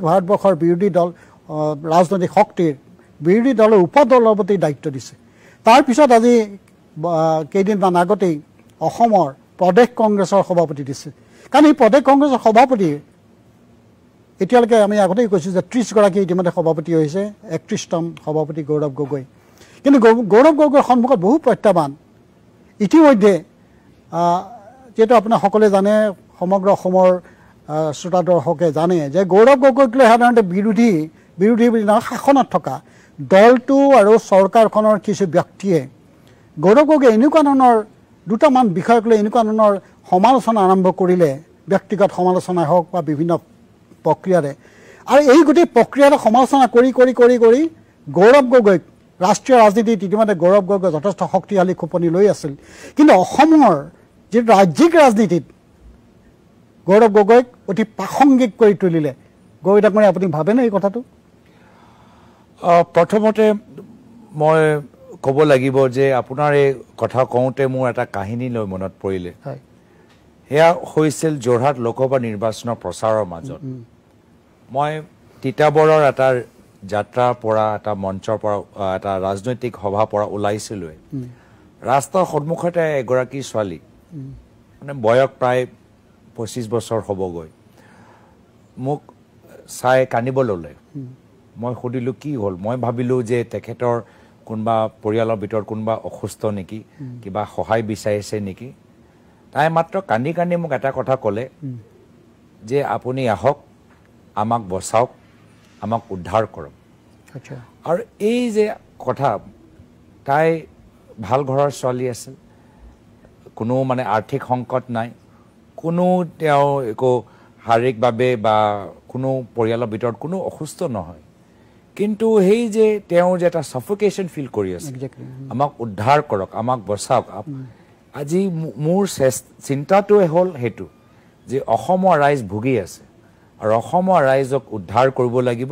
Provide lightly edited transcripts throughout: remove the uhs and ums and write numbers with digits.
ভাৰতবৰ্ষৰ বিৰোধী দল ৰাজনৈতিক শক্তিৰ বিৰোধী দলৰ উপদলপতি দায়িত্ব দিছে তাৰ পিছত আজি কেইদিনমান আগতেই অসমৰ প্ৰদেশ কংগ্ৰেছৰ সভাপতি দিছে কাৰণ এই প্ৰদেশ কংগ্ৰেছৰ সভাপতি এতিয়ালৈকে আমি আগতেই কৈছোঁ যে 30 গৰাকী ইতিমধ্যে সভাপতি হৈছে 31তম সভাপতি গৌৰৱ গগৈ কিন্তু গৌৰৱ গগৈৰ সন্মুখত বহু প্ৰত্যাহ্বান ইতিমধ্যে যেটো আপোনাৰ সকলোৱে জানে সমগ্ৰ অসমৰ শ্ৰোতা দৰ্শকে জানে যে গৌৰৱ গগৈক লৈ সাধাৰণতে বিৰোধী বুলি শাসনত থকা দলটো আৰু চৰকাৰখনৰ কিছু ব্যক্তিয়ে গৌৰৱ গগৈ এনেকুৱা ধৰণৰ দুটামান বিষয়ক লৈ এনেকুৱা ধৰণৰ সমালোচনা আৰম্ভ কৰিলে ব্যক্তিগত সমালোচনা হওক বা বিভিন্ন প্ৰক্ৰিয়াৰে আৰু এই গোটেই প্ৰক্ৰিয়াৰে সমালোচনা কৰি গৌৰৱ গগৈক ৰাষ্ট্ৰীয় ৰাজনীতিত ইতিমধ্যে গৌৰৱ গগৈ যথেষ্ট শক্তিশালী খোপনি লৈ আছিল কিন্তু অসমৰ যে ৰাজ্যিক ৰাজনীতিত গৌৰৱ গগৈক অতি প্ৰাসংগিক কৰি তুলিলে গগৈ ডাঙৰীয়া আপুনি ভাবেনে এই কথাটো প্ৰথমতে মই ক'ব লাগিব যে আপোনাৰ এই কথা কওঁতে মোৰ এটা কাহিনী লৈ মনত পৰিলে হেয়া হৈছিল যোৰহাট লোকসভা নিৰ্বাচনৰ প্ৰচাৰৰ মাজত মই তিতাবৰৰ এটা যাত্ৰাৰ পৰা এটা মঞ্চৰ পৰা এটা ৰাজনৈতিক সভা পৰা ওলাইছিলোঁ ৰাস্তাৰ সন্মুখতে এগৰাকী ছোৱালী মানে বয়স প্ৰায় 25 বছৰ হ'বগৈ মোক চাই কান্দিব ল'লে মই সুধিলোঁ কি হ'ল মই ভাবিলোঁ যে তেখেতৰ কোনোবা পৰিয়ালৰ ভিতৰত কোনোবা অসুস্থ নেকি কিবা সহায় বিচাৰিছে নেকি তাই মাত্ৰ কান্দি মোক এটা কথা ক'লে যে আপুনি আহক আমাক বচাওক আমাক উদ্ধাৰ কৰক আৰু এই যে কথা তাই ভাল ঘৰৰ ছোৱালী আছিল কোনো মানে আৰ্থিক সংকট নাই কোনো তেওঁ একো শাৰীৰিকভাৱে বা কোনো পৰিয়ালৰ ভিতৰত কোনো অসুস্থ নহয় কিন্তু সেই যে তেওঁ যে এটা সাফোকেশন ফিল কৰি আছে আমাক উদ্ধাৰ কৰক আমাক বচাওক আজি মোৰ চিন্তাটো হ'ল হেতু যে অসমৰ ৰাইজ ভুগি আছে আৰু অসমৰ ৰাইজক উদ্ধাৰ কৰিব লাগিব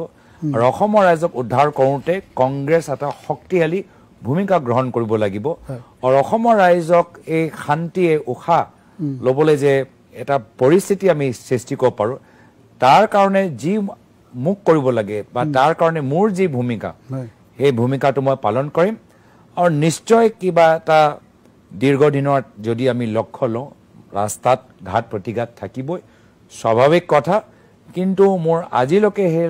আৰু অসমৰ ৰাইজক উদ্ধাৰ কৰোঁতে কংগ্ৰেছ এটা শক্তিশালী ভূমিকা গ্ৰহণ কৰিব লাগিব আৰু অসমৰ ৰাইজক এই শান্তিয়ে উশাহ ল'বলৈ যে এটা পৰিস্থিতি আমি সৃষ্টি কৰিব পাৰোঁ তাৰ কাৰণে যি মুখ কৰিব লাগে বা তাৰ কাৰণে মোৰ যি ভূমিকা সেই ভূমিকাটো মই পালন কৰিম আৰু নিশ্চয় কিবা এটা দীৰ্ঘদিনৰ যদি আমি লক্ষ্য লওঁ ৰাস্তাত ঘাট প্ৰতিঘাত থাকিবই স্বাভাৱিক কথা কিন্তু মোৰ আজিলৈকে সেই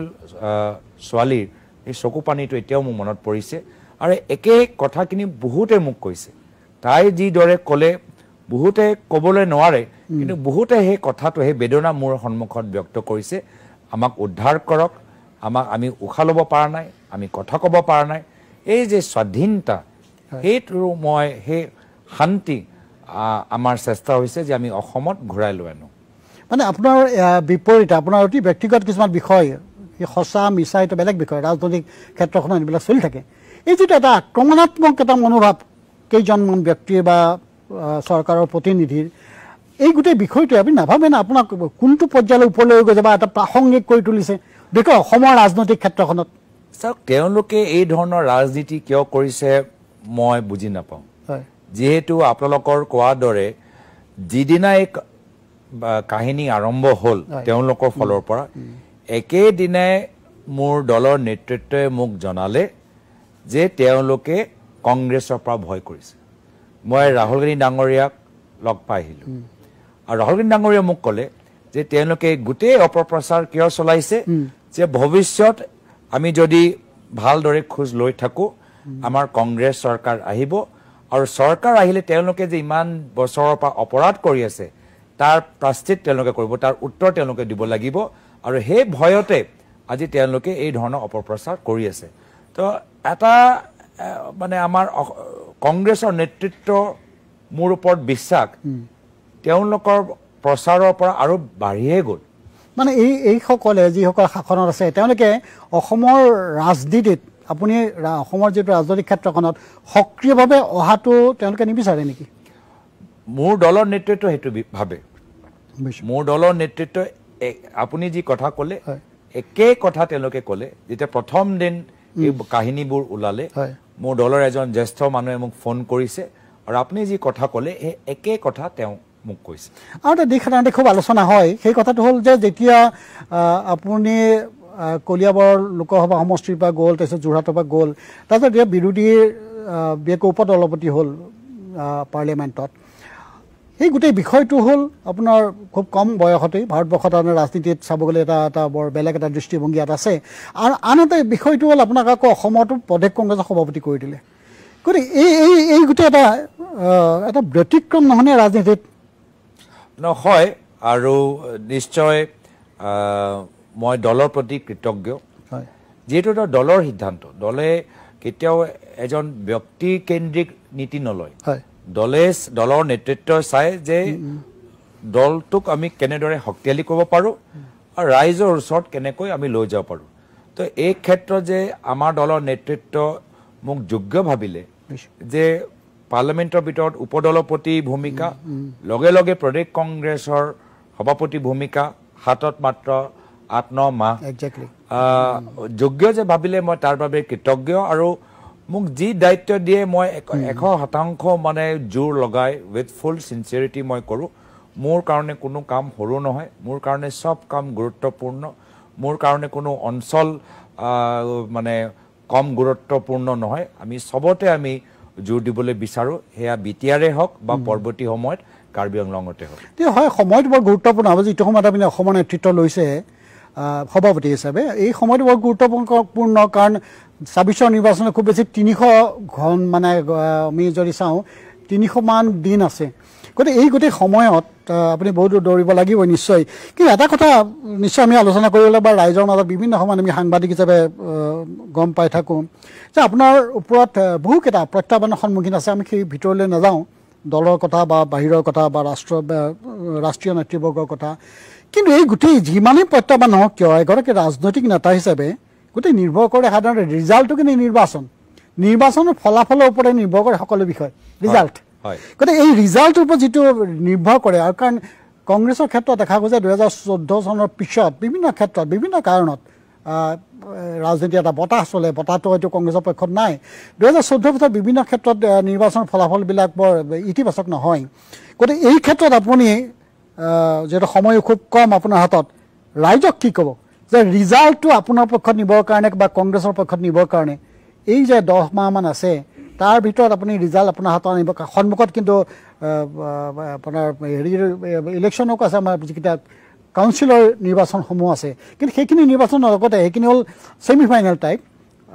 ছোৱালীৰ এই চকু পানীটো এতিয়াও মোৰ মনত পৰিছে আৰু একে কথাখিনি বহুতে মোক কৈছে তাই যিদৰে ক'লে বহুতে ক'বলৈ নোৱাৰে কিন্তু বহুতে সেই কথাটো সেই বেদনা মোৰ সন্মুখত ব্যক্ত কৰিছে আমাক উদ্ধাৰ কৰক আমি উশাহ ল'ব পৰা নাই আমি কথা ক'ব পৰা নাই এই যে স্বাধীনতা সেইটো মই সেই শান্তি আমাৰ চেষ্টা হৈছে যে আমি অসমত ঘূৰাই লৈ আনো মানে আপোনাৰ বিপৰীত আপোনাৰ অতি ব্যক্তিগত কিছুমান বিষয় সঁচা মিছা এটা বেলেগ বিষয় ৰাজনৈতিক ক্ষেত্ৰখনত এইবিলাক চলি থাকে এই যিটো এটা আক্ৰমণাত্মক এটা মনোভাৱ কেইজনমান ব্যক্তিয়ে বা চৰকাৰৰ প্ৰতিনিধিৰ এই গোটেই বিষয়টো আপুনি নাভাবে না আপোনাক কোনটো পৰ্যায়লৈ ওপৰলৈ গৈ যাব এটা প্ৰাসংগিক কৰি তুলিছে দেখো অসমৰ ৰাজনৈতিক ক্ষেত্ৰখনত চাওক তেওঁলোকে এই ধৰণৰ ৰাজনীতি কিয় কৰিছে মই বুজি নাপাওঁ যেহেতু আপোনালোকৰ কোৱাৰ দৰে যিদিনা এই কাহিনী আৰম্ভ হ'ল তেওঁলোকৰ ফালৰ পৰা একেদিনাই মোৰ দলৰ নেতৃত্বই মোক জনালে যে তেওঁলোকে কংগ্ৰেছৰ পৰা ভয় কৰিছে মই ৰাহুল গান্ধী ডাঙৰীয়াক লগ পাই আহিলোঁ আৰু ৰাহুল গান্ধী ডাঙৰীয়াই মোক ক'লে যে তেওঁলোকে গোটেই অপপ্ৰচাৰ কিয় চলাইছে যে ভৱিষ্যত আমি যদি ভালদৰে খোজ লৈ থাকোঁ আমাৰ কংগ্ৰেছ চৰকাৰ আহিব আৰু চৰকাৰ আহিলে তেওঁলোকে যে ইমান বছৰৰ পৰা অপৰাধ কৰি আছে তাৰ প্ৰাশ্চিত তেওঁলোকে কৰিব তাৰ উত্তৰ তেওঁলোকে দিব লাগিব আৰু সেই ভয়তে আজি তেওঁলোকে এই ধৰণৰ অপপ্ৰচাৰ কৰি আছে তো এটা মানে আমাৰ কংগ্ৰেছৰ নেতৃত্ব মোৰ ওপৰত বিশ্বাস তেওঁলোকৰ প্ৰচাৰৰ পৰা আৰু বাঢ়িয়ে গ'ল মানে এইসকলে যিসকল শাসনত আছে তেওঁলোকে অসমৰ ৰাজনীতিত আপুনি অসমৰ যিটো ৰাজনৈতিক ক্ষেত্ৰখনত সক্ৰিয়ভাৱে অহাটো তেওঁলোকে নিবিচাৰে নেকি মোৰ দলৰ নেতৃত্ব সেইটো ভাবে মোৰ দলৰ নেতৃত্ব আপুনি যি কথা ক'লে একে কথা তেওঁলোকে ক'লে যেতিয়া প্ৰথম দিন এই কাহিনীবোৰ ওলালে মোৰ দলৰ এজন জ্যেষ্ঠ মানুহে মোক ফোন কৰিছে আৰু আপুনি যি কথা ক'লে এই একে কথা তেওঁ মোক কৈছে আৰু এটা দিশ সাধাৰণতে খুব আলোচনা হয় সেই কথাটো হ'ল যে যেতিয়া আপুনি কলিয়াবৰ লোকসভা সমষ্টিৰ পৰা গ'ল, তাৰপিছত যোৰহাটৰ পৰা গ'ল, তাৰপিছত এতিয়া বিৰোধীৰ বিশেষকৈ উপদলপতি হ'ল পাৰ্লিয়ামেণ্টত। সেই গোটেই বিষয়টো হ'ল আপোনাৰ খুব কম বয়সতেই ভাৰতবৰ্ষত ৰাজনীতিত চাব গ'লে এটা বৰ বেলেগ এটা দৃষ্টিভংগী ইয়াত আছে। আৰু আন এটা বিষয়টো হ'ল আপোনাক আকৌ অসমতো প্ৰদেশ কংগ্ৰেছৰ সভাপতি কৰি দিলে। গতিকে এই গোটেই এটা ব্যতিক্ৰম নহয়নে ৰাজনীতিত? নহয়, আৰু নিশ্চয় মই দলৰ প্ৰতি কৃতজ্ঞ, যিহেতু এটা দলৰ সিদ্ধান্ত। দলে কেতিয়াও এজন ব্যক্তিকেন্দ্ৰিক নীতি নলয়। দলৰ নেতৃত্ব চাই যে দলটোক আমি কেনেদৰে শক্তিশালী কৰিব পাৰোঁ আৰু ৰাইজৰ ওচৰত কেনেকৈ আমি লৈ যাব পাৰোঁ। তো এই ক্ষেত্ৰত যে আমাৰ দলৰ নেতৃত্ব মোক যোগ্য ভাবিলে যে পাৰ্লিয়ামেণ্টৰ ভিতৰত উপদলপতি ভূমিকা, লগে লগে প্ৰদেশ কংগ্ৰেছৰ সভাপতি ভূমিকা, হাতত মাত্ৰ 8-9 মাহ, যোগ্য যে ভাবিলে মই তাৰ বাবে কৃতজ্ঞ। আৰু মোক যি দায়িত্ব দিয়ে মই 100% মানে জোৰ লগাই উইথ ফুল চিনচিয়াৰিটি মই কৰোঁ। মোৰ কাৰণে কোনো কাম সৰু নহয়, মোৰ কাৰণে চব কাম গুৰুত্বপূৰ্ণ, মোৰ কাৰণে কোনো অঞ্চল মানে কম গুৰুত্বপূৰ্ণ নহয়। আমি চবতে আমি জোৰ দিবলৈ বিচাৰোঁ, সেয়া বিটিয়াৰে হওক বা পৰৱৰ্তী সময়ত কাৰ্বি আংলঙতে হওক। হয়, সময়টো বৰ গুৰুত্বপূৰ্ণ হ'ব। যিটো সময়ত আপুনি অসমৰ নেতৃত্ব লৈছে সভাপতি হিচাপে, এই সময়টো বৰ গুৰুত্বপূৰ্ণ, কাৰণ ২৬ৰ নিৰ্বাচনত খুব বেছি ৩০০ মানে আমি যদি চাওঁ ৩০০মান দিন আছে। গতিকে এই গোটেই সময়ত আপুনি বহুত দৌৰিব লাগিব নিশ্চয়। কিন্তু এটা কথা নিশ্চয় আমি আলোচনা কৰিবলৈ বা ৰাইজৰ মাজত বিভিন্ন সময়ত আমি সাংবাদিক হিচাপে গম পাই থাকোঁ যে আপোনাৰ ওপৰত বহুকেইটা প্ৰত্যাহ্বানৰ সন্মুখীন আছে। আমি সেই ভিতৰলৈ নাযাওঁ, দলৰ কথা বা বাহিৰৰ কথা বা ৰাষ্ট্ৰীয় নেতৃবৰ্গৰ কথা। কিন্তু এই গোটেই যিমানেই প্ৰত্যাহ্বান নহওক কিয়, এগৰাকী ৰাজনৈতিক নেতা হিচাপে গোটেই নিৰ্ভৰ কৰে সাধাৰণতে ৰিজাল্টটো, কিন্তু নিৰ্বাচনৰ ফলাফলৰ ওপৰতে নিৰ্ভৰ কৰে সকলো বিষয়, ৰিজাল্ট। গতিকে এই ৰিজাল্টৰ ওপৰত যিটো নিৰ্ভৰ কৰে, আৰু কাৰণ কংগ্ৰেছৰ ক্ষেত্ৰত দেখা গৈছে 2014 চনৰ পিছত বিভিন্ন ক্ষেত্ৰত বিভিন্ন কাৰণত ৰাজনীতি এটা বতাহ চলে, বতাহটো হয়তো কংগ্ৰেছৰ পক্ষত নাই। 2014 পিছত বিভিন্ন ক্ষেত্ৰত নিৰ্বাচনৰ ফলাফলবিলাক বৰ ইতিবাচক নহয়। গতিকে এই ক্ষেত্ৰত আপুনি যিহেতু সময় খুব কম আপোনাৰ হাতত, ৰাইজক কি ক'ব যে ৰিজাল্টটো আপোনাৰ পক্ষত নিবৰ কাৰণে বা কংগ্ৰেছৰ পক্ষত নিবৰ কাৰণে এই যে 10 মাহমান আছে তাৰ ভিতৰত আপুনি ৰিজাল্ট আপোনাৰ হাতত আনিব? সন্মুখত কিন্তু আপোনাৰ হেৰিৰ ইলেকশ্যনক আছে, আমাৰ যিকেইটা কাউন্সিলৰ নিৰ্বাচনসমূহ আছে, কিন্তু সেইখিনি নিৰ্বাচনৰ লগতে সেইখিনি হ'ল ছেমিফাইনেল টাইপ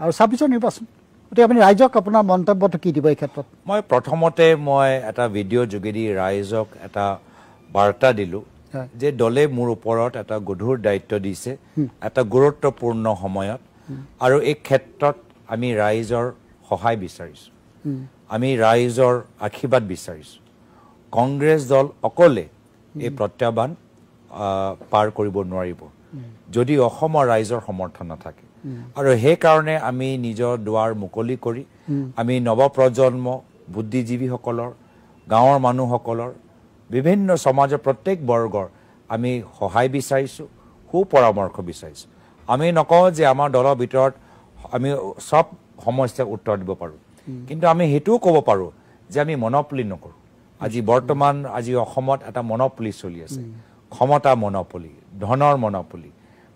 আৰু 26ৰ নিৰ্বাচন। গতিকে আপুনি ৰাইজক আপোনাৰ মন্তব্যটো কি দিব এই ক্ষেত্ৰত? মই প্ৰথমতে এটা ভিডিঅ' যোগেদি ৰাইজক এটা বাৰ্তা দিলোঁ যে দলে মোৰ ওপৰত এটা গধুৰ দায়িত্ব দিছে এটা গুৰুত্বপূৰ্ণ সময়ত, আৰু এই ক্ষেত্ৰত আমি ৰাইজৰ সহায় বিচাৰিছোঁ, আমি ৰাইজৰ আশীৰ্বাদ বিচাৰিছোঁ। কংগ্ৰেছ দল অকলে এই প্ৰত্যাহ্বান পাৰ কৰিব নোৱাৰিব যদি অসমৰ ৰাইজৰ সমৰ্থন নাথাকে। আৰু সেইকাৰণে আমি নিজৰ দুৱাৰ মুকলি কৰি আমি নৱপ্ৰজন্ম, বুদ্ধিজীৱীসকলৰ, গাঁৱৰ মানুহসকলৰ, বিভিন্ন সমাজৰ প্ৰত্যেক বৰ্গৰ আমি সহায় বিচাৰিছোঁ, সুপৰামৰ্শ বিচাৰিছোঁ। আমি নকওঁ যে আমাৰ দলৰ ভিতৰত আমি সব সমস্যাৰ উত্তৰ দিব পাৰোঁ, কিন্তু আমি সেইটোও ক'ব পাৰোঁ যে আমি মনপলি নকৰোঁ। বৰ্তমান অসমত এটা মনপলি চলি আছে, ক্ষমতা মনপলি, ধনৰ মনপলি,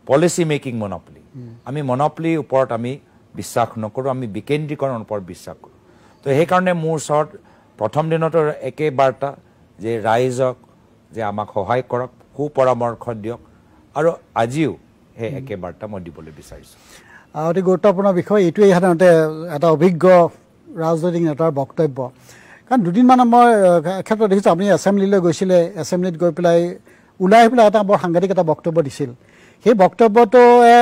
পলিচি মেকিং মনপলি। আমি মনপলিৰ ওপৰত আমি বিশ্বাস নকৰোঁ, আমি বিকেন্দ্ৰীকৰণৰ ওপৰত বিশ্বাস কৰোঁ। তো সেইকাৰণে মোৰ ওচৰত প্ৰথম দিনতো একে বাৰ্তা যে ৰাইজক যে আমাক সহায় কৰক, সুপৰামৰ্শ দিয়ক, আৰু আজিও সেই একে বাৰ্তা মই দিবলৈ বিচাৰিছোঁ। অতি গুৰুত্বপূৰ্ণ বিষয় এইটোৱেই সাধাৰণতে এটা অভিজ্ঞ ৰাজনৈতিক নেতাৰ বক্তব্য। কাৰণ দুদিনমান মই ক্ষেত্ৰত দেখিছোঁ আপুনি এছেম্বলিলৈ গৈছিলে, এছেম্বলিত গৈ পেলাই ওলাই আহি পেলাই এটা বৰ সাংঘাতিক এটা বক্তব্য দিছিল। সেই বক্তব্যটোৱে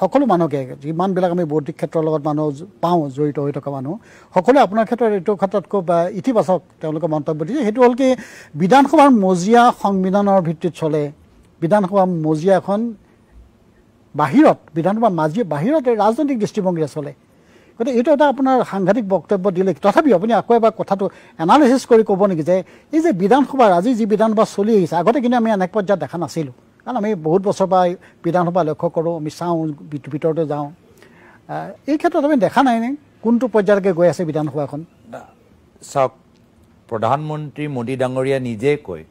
সকলো মানুহকে, যিমানবিলাক আমি বৌদ্ধিক ক্ষেত্ৰৰ লগত মানুহ পাওঁ জড়িত হৈ থকা মানুহ, সকলোৱে আপোনাৰ ক্ষেত্ৰত এইটো ক্ষেত্ৰত খুব ইতিবাচক তেওঁলোকে মন্তব্য দিছে। সেইটো হ'ল কি, বিধানসভাৰ মজিয়া সংবিধানৰ ভিত্তিত চলে, বিধানসভা মজিয়া এখন বাহিৰত, বিধানসভাৰ বাহিৰত ৰাজনৈতিক দৃষ্টিভংগীৰে চলে। গতিকে এইটো এটা আপোনাৰ সাংঘাতিক বক্তব্য দিলে। তথাপিও আপুনি আকৌ এবাৰ কথাটো এনালাইচিছ কৰি ক'ব নেকি যে এই যে বিধানসভাৰ আজি যি বিধানসভা চলি আহিছে, আগতে কিন্তু আমি এনে পৰ্যায়ত দেখা নাছিলোঁ, কাৰণ আমি বহুত বছৰ পৰা বিধানসভা লক্ষ্য কৰোঁ, আমি চাওঁ, ভিতৰতে যাওঁ। এই ক্ষেত্ৰত আমি দেখা নাই নে কোনটো পৰ্যায়লৈকে গৈ আছে বিধানসভাখন? চাওক, প্ৰধানমন্ত্ৰী মোদী ডাঙৰীয়া নিজে কয়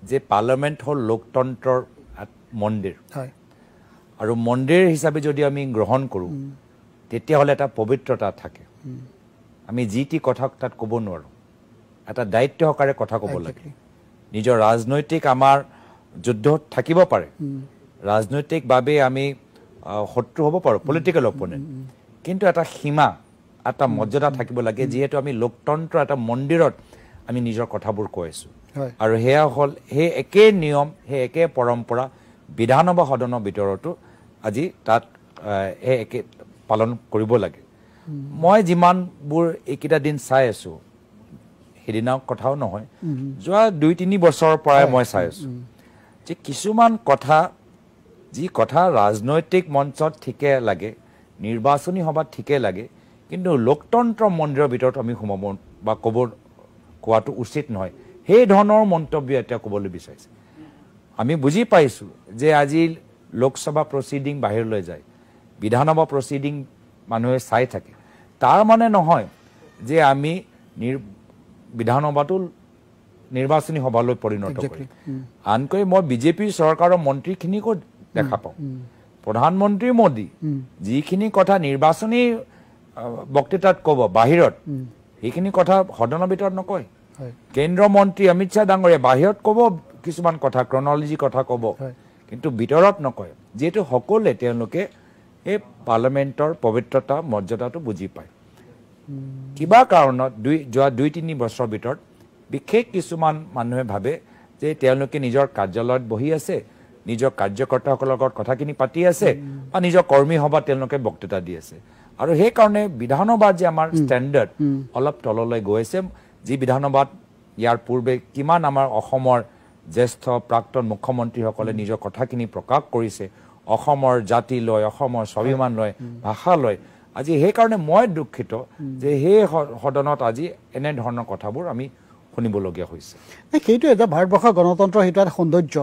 যে পাৰ্লামেণ্ট হ'ল লোকতন্ত্ৰৰ মন্দিৰ। আৰু মন্দিৰ হিচাপে যদি আমি গ্ৰহণ কৰোঁ তেতিয়াহ'লে এটা পবিত্ৰতা থাকে আমি যি টি কথা তাত ক'ব নোৱাৰোঁ এটা দায়িত্ব সহকাৰে কথা ক'ব লাগে নিজৰ ৰাজনৈতিক আমাৰ যুদ্ধ থাকিব পাৰে ৰাজনৈতিকভাৱে আমি শত্ৰু হ'ব পাৰোঁ পলিটিকেল অপনেণ্ট কিন্তু এটা সীমা এটা মৰ্যাদা থাকিব লাগে যিহেতু আমি লোকতন্ত্ৰ এটা মন্দিৰত আমি নিজৰ কথাবোৰ কৈ আছোঁ আৰু সেয়া হ'ল সেই একেই নিয়ম সেই একে পৰম্পৰা বিধানসভা সদনৰ ভিতৰতো আজি তাত সেই একে পালন কৰিব লাগে মই যিমানবোৰ এইকেইটা দিন চাই আছোঁ সেইদিনাৰ কথাও নহয় যোৱা 2-3 বছৰৰ পৰাই মই চাই আছোঁ যে কিছুমান কথা যি কথা ৰাজনৈতিক মঞ্চত ঠিকে লাগে নিৰ্বাচনী সভাত ঠিকে লাগে কিন্তু লোকতন্ত্ৰ মন্দিৰৰ ভিতৰত আমি সোমাব বা কোৱাটো উচিত নহয় সেই ধৰণৰ মন্তব্য এতিয়া ক'বলৈ বিচাৰিছে আমি বুজি পাইছোঁ যে আজি লোকসভা প্ৰচিডিং বাহিৰলৈ যায় বিধানসভা প্ৰচিডিং মানুহে চাই থাকে তাৰ মানে নহয় যে আমি বিধানসভাটো নিৰ্বাচনী সভালৈ পৰিণত কৰিম আনকৈ মই বিজেপি চৰকাৰৰ মন্ত্ৰীখিনিকো দেখা পাওঁ প্ৰধানমন্ত্ৰী মোদী যিখিনি কথা নিৰ্বাচনী বক্তৃতাত ক'ব বাহিৰত সেইখিনি কথা সদনৰ ভিতৰত নকয় কেন্দ্ৰীয় মন্ত্ৰী অমিত শ্বাহ ডাঙৰীয়া বাহিৰত ক'ব কিছুমান কথা ক্ৰনলজি কথা ক'ব কিন্তু ভিতৰত নকয় যিহেতু সকলোৱে তেওঁলোকে এই পাৰ্লামেণ্টৰ পবিত্ৰতা মৰ্যাদাটো বুজি পায় কিবা কাৰণত যোৱা 2-3 বছৰৰ ভিতৰত বিশেষ কিছুমান মানুহে ভাবে যে তেওঁলোকে নিজৰ কাৰ্যালয়ত বহি আছে নিজৰ কাৰ্যকৰ্তাসকলৰ লগত কথাখিনি পাতি আছে বা নিজৰ কৰ্মী সভাত তেওঁলোকে বক্তৃতা দি আছে আৰু সেইকাৰণে বিধানসভাত যে আমাৰ ষ্টেণ্ডাৰ্ড অলপ তললৈ গৈ আছে যি বিধানসভাত ইয়াৰ পূৰ্বে কিমান আমাৰ অসমৰ জ্যেষ্ঠ প্ৰাক্তন মুখ্যমন্ত্ৰীসকলে নিজৰ কথাখিনি প্ৰকাশ কৰিছে অসমৰ জাতি লৈ অসমৰ স্বাভিমান লৈ ভাষা লৈ আজি সেইকাৰণে মই দুখিত যে সেই সদনত আজি এনেধৰণৰ কথাবোৰ আমি শুনিবলগীয়া হৈছে সেইটো এটা ভাৰতবৰ্ষৰ গণতন্ত্ৰ সেইটো এটা সৌন্দৰ্য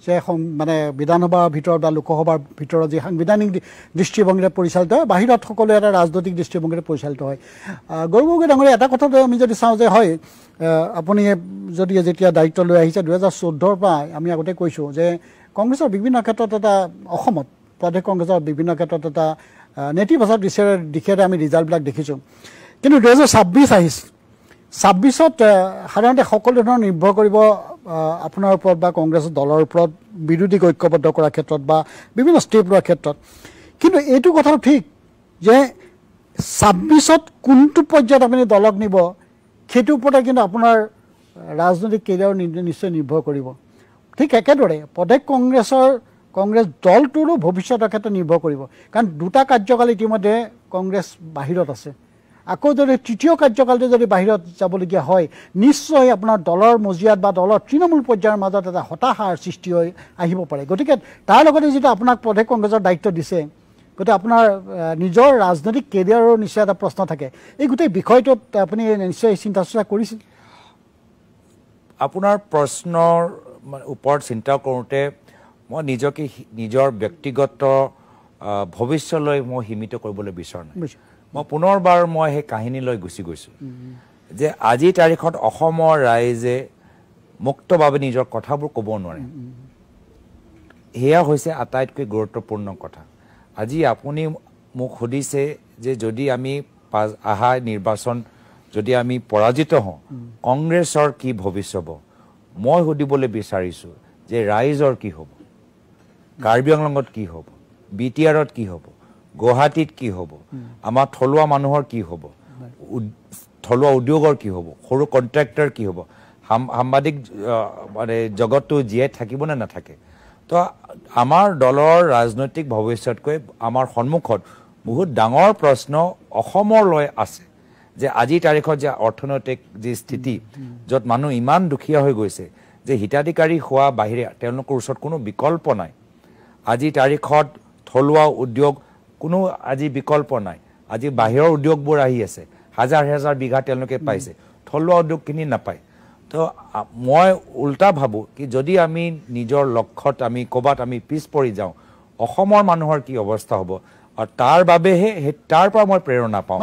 যে মানে বিধানসভাৰ ভিতৰত বা লোকসভাৰ ভিতৰত যি সাংবিধানিক দৃষ্টিভংগীৰে পৰিচালিত হয় বাহিৰত সকলো এটা ৰাজনৈতিক দৃষ্টিভংগীৰে পৰিচালিত হয় গৌৰৱ গগৈ ডাঙৰীয়া এটা কথা আমি যদি চাওঁ যে হয় আপুনি যদি যেতিয়া দায়িত্ব লৈ আহিছে 2014 পৰা আমি আগতে কৈছোঁ যে কংগ্ৰেছৰ বিভিন্ন ক্ষেত্ৰত এটা অসমত প্ৰদেশ কংগ্ৰেছৰ বিভিন্ন ক্ষেত্ৰত এটা নেতিবাচক দিশেৰে আমি ৰিজাল্টবিলাক দেখিছোঁ কিন্তু 2026 আহিছে 26ত সাধাৰণতে সকলো ধৰণৰ নিৰ্ভৰ কৰিব আপোনাৰ ওপৰত বা কংগ্ৰেছ দলৰ ওপৰত বিৰোধীক ঐক্যবদ্ধ কৰাৰ ক্ষেত্ৰত বা বিভিন্ন ষ্টেপ লোৱাৰ ক্ষেত্ৰত কিন্তু এইটো কথাও ঠিক যে 26ত কোনটো পৰ্যায়ত আপুনি দলক নিব সেইটোৰ ওপৰতে কিন্তু আপোনাৰ ৰাজনৈতিক কেৰিয়াৰ নিশ্চয় নিৰ্ভৰ কৰিব ঠিক একেদৰে প্ৰদেশ কংগ্ৰেছ দলটোৰো ভৱিষ্যতৰ ক্ষেত্ৰত নিৰ্ভৰ কৰিব কাৰণ দুটা কাৰ্যকাল ইতিমধ্যে কংগ্ৰেছ বাহিৰত আছে আকৌ যদি তৃতীয় কাৰ্যকালটো যদি বাহিৰত যাবলগীয়া হয় নিশ্চয় আপোনাৰ দলৰ মজিয়াত বা দলৰ তৃণমূল পৰ্যায়ৰ মাজত এটা হতাশাৰ সৃষ্টি হৈ আহিব পাৰে গতিকে তাৰ লগতে যিটো আপোনাক প্ৰদেশ কংগ্ৰেছৰ দায়িত্ব দিছে গতিকে আপোনাৰ নিজৰ ৰাজনৈতিক কেৰিয়াৰৰ নিশ্চয় এটা প্ৰশ্ন থাকে এই গোটেই বিষয়টোত আপুনি নিশ্চয় চিন্তা চৰ্চা কৰিছিল আপোনাৰ প্ৰশ্নৰ ওপৰত চিন্তা কৰোঁতে মই নিজকে নিজৰ ব্যক্তিগত ভৱিষ্যলৈ মই সীমিত কৰিবলৈ বিচৰা নাই মই পুনৰবাৰ মই সেই কাহিনীলৈ গুচি গৈছোঁ যে আজিৰ তাৰিখত অসমৰ ৰাইজে মুক্তভাৱে নিজৰ কথাবোৰ ক'ব নোৱাৰে সেয়া হৈছে আটাইতকৈ গুৰুত্বপূৰ্ণ কথা আজি আপুনি মোক সুধিছে যে যদি আমি অহা নিৰ্বাচন যদি আমি পৰাজিত হওঁ কংগ্ৰেছৰ কি ভৱিষ্যত হ'ব মই সুধিবলৈ বিচাৰিছোঁ যে ৰাইজৰ কি হ'ব কাৰ্বি আংলঙত কি হ'ব বিটিআৰত কি হ'ব গুৱাহাটীত কি হ'ব আমাৰ থলুৱা মানুহৰ কি হ'ব থলুৱা উদ্যোগৰ কি হ'ব সৰু কণ্ট্ৰেক্টৰ কি হ'ব সাংবাদিক মানে জগতটো জীয়াই থাকিব নে নাথাকে তো আমাৰ দলৰ ৰাজনৈতিক ভৱিষ্যতকৈ আমাৰ সন্মুখত বহুত ডাঙৰ প্ৰশ্ন অসমলৈ আছে যে আজিৰ তাৰিখত যে অৰ্থনৈতিক যি স্থিতি য'ত মানুহ ইমান দুখীয়া হৈ গৈছে যে হিতাধিকাৰী হোৱা বাহিৰে তেওঁলোকৰ ওচৰত কোনো বিকল্প নাই আজিৰ তাৰিখত থলুৱা উদ্যোগ কোনো আজি বিকল্প নাই আজি বাহিৰৰ উদ্যোগবোৰ আহি আছে হাজাৰ হাজাৰ বিঘা তেওঁলোকে পাইছে থলুৱা উদ্যোগখিনি নাপায় তো মই উল্টা ভাবোঁ কি যদি আমি নিজৰ লক্ষ্যত আমি ক'ৰবাত আমি পিছ পৰি যাওঁ অসমৰ মানুহৰ কি অৱস্থা হ'ব আৰু তাৰ বাবেহে তাৰ পৰা মই প্ৰেৰণা পাওঁ